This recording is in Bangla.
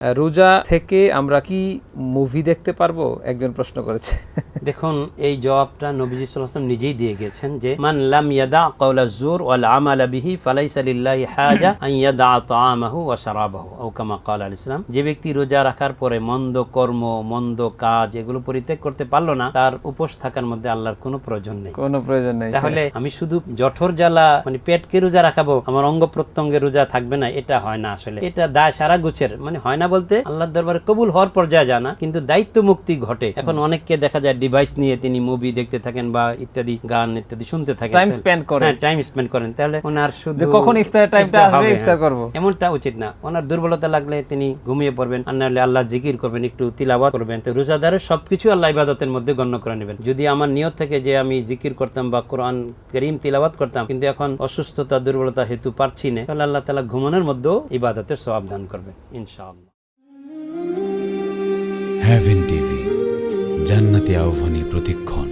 রোজা থেকে আমরা কি মুভি দেখতে পারবো, একজন প্রশ্ন করেছে। দেখুন, এই জবাবটা নবীজি সাল্লাল্লাহু আলাইহি ওয়াসাল্লাম নিজেই দিয়ে গেছেন যে মান লাম ইয়াদা কাওলা যুর ওয়াল আমালা বিহি ফালাইসা লিল্লাহি হাজা আন ইয়াদা তাআমাহু ওয়া শারাবাহু আও কামা ক্বালা আলাইহিস সালাম। যে ব্যক্তি রোজা রাখার পরে মন্দ কর্ম, মন্দ কাজ এগুলো পরিত্যাগ করতে পারলো না, তার উপোস থাকার মধ্যে আল্লাহর কোনো প্রয়োজন নেই। কোনো প্রয়োজন নেই। তাহলে আমি শুধু জঠর জ্বালা মানে পেটকে রোজা রাখাবো, আমার অঙ্গ প্রত্যঙ্গে রোজা থাকবে না, এটা হয় না। আসলে এটা দায় সারা গুছের, মানে হয় না বলতে আল্লাহর দরবারে কবুল হওয়ার পর্যায়ে যায় না, কিন্তু দায়িত্ব মুক্তি ঘটে। এখন অনেককে দেখা যায় ডিভাইস নিয়ে তিনি মুভি দেখতে থাকেন বা ইত্যাদি গান ইত্যাদি শুনতে থাকেন, টাইম স্পেন্ড করেন। হ্যাঁ, টাইম স্পেন্ড করেন। তাহলে ওনার শুধু কখন ইফতারের টাইমটা আসবে ইফতার করব, এমনটা উচিত না। ওনার দুর্বলতা লাগলে তিনি ঘুমিয়ে পড়বেন, আর নাহলে আল্লাহ জিকির করবেন, একটু তিলাওয়াত করবেন। তো রোজাদারের সবকিছু আল্লাহ ইবাদতের মধ্যে গণ্য করে নেবেন। যদি আমার নিয়ত থেকে যে আমি জিকির করতাম বা কোরআন কারীম তিলাওয়াত করতাম, কিন্তু এখন অসুস্থতা দুর্বলতা হেতু পারছি না, তাহলে আল্লাহ তাআলা ঘুমানোর মধ্যেও ইবাদতের সওয়াব দান করবেন ইনশাআল্লাহ। হেভেন টিভি, জান্নাতি আহ্বানী প্রতিক্ষণ।